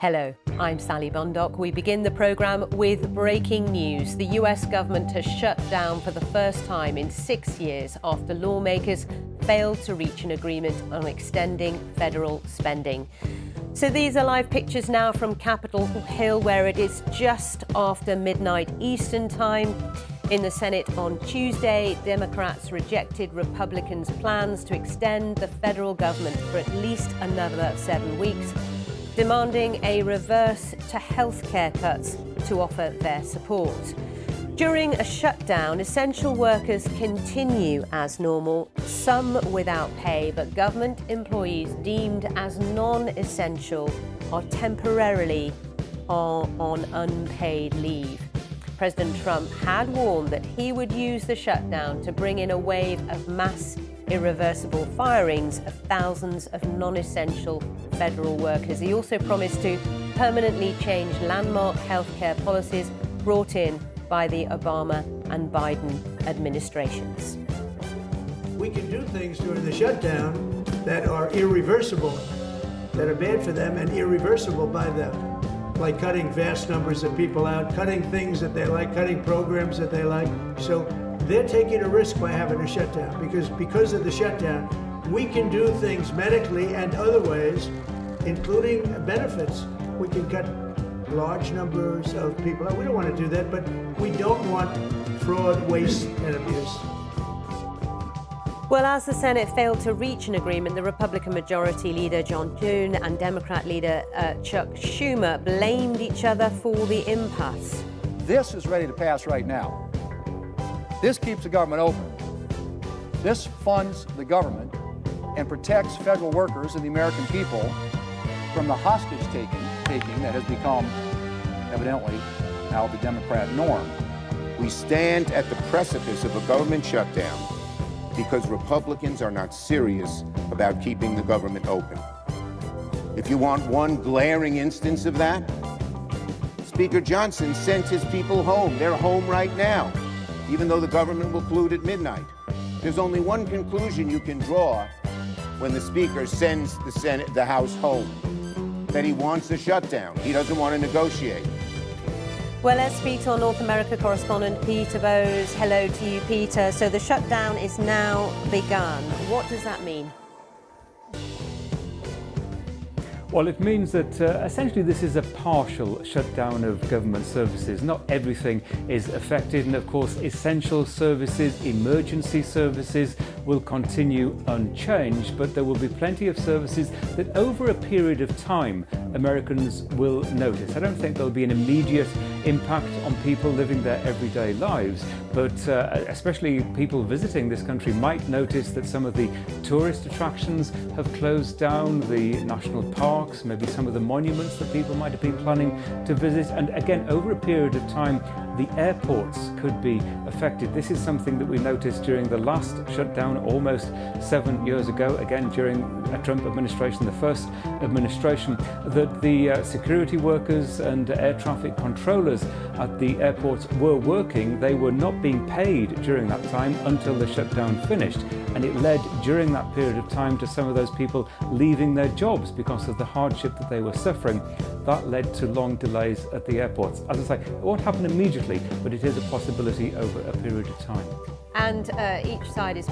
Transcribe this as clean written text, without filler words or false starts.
Hello, I'm Sally Bundock. We begin the programme with breaking news. The US government has shut down for the first time in 6 years after lawmakers failed to reach an agreement on extending federal spending. So these are live pictures now from Capitol Hill, where it is just after midnight Eastern Time. In the Senate on Tuesday, Democrats rejected Republicans' plans to extend the federal government for at least another 7 weeks, demanding a reverse to healthcare cuts to offer their support. During a shutdown, essential workers continue as normal, some without pay, but government employees deemed as non-essential are temporarily on unpaid leave. President Trump had warned that he would use the shutdown to bring in a wave of mass, irreversible firings of thousands of non-essential federal workers. He also promised to permanently change landmark healthcare policies brought in by the Obama and Biden administrations. We can do things during the shutdown that are irreversible, that are bad for them and irreversible by them, like cutting vast numbers of people out, cutting things that they like, cutting programs that they like. So they're taking a risk by having a shutdown because of the shutdown, we can do things medically and other ways, including benefits. We can cut large numbers of people out. We don't want to do that, but we don't want fraud, waste, and abuse. Well, as the Senate failed to reach an agreement, the Republican Majority Leader John Thune and Democrat Leader Chuck Schumer blamed each other for the impasse. This is ready to pass right now. This keeps the government open. This funds the government and protects federal workers and the American people from the hostage taking that has become, evidently, now the Democrat norm. We stand at the precipice of a government shutdown because Republicans are not serious about keeping the government open. If you want one glaring instance of that, Speaker Johnson sent his people home. They're home right now, even though the government will conclude at midnight. There's only one conclusion you can draw when the Speaker sends the House home, that he wants a shutdown. He doesn't want to negotiate. Well, let's speak to our North America correspondent, Peter Bowes. Hello to you, Peter. So the shutdown is now begun. What does that mean? Well, it means that essentially this is a partial shutdown of government services. Not everything is affected, and of course essential services, emergency services will continue unchanged, but there will be plenty of services that over a period of time Americans will notice. I don't think there'll be an immediate impact on people living their everyday lives, but especially people visiting this country might notice that some of the tourist attractions have closed down, the national parks, maybe some of the monuments that people might have been planning to visit, and again over a period of time the airports could be affected. This is something that we noticed during the last shutdown almost 7 years ago, again during a Trump administration, the first administration, that the security workers and air traffic controllers at the airports were working. They were not being paid during that time until the shutdown finished, and it led during that period of time to some of those people leaving their jobs because of the hardship that they were suffering. That led to long delays at the airports. As I say, it won't happen immediately, but it is a possibility over a period of time. And each side is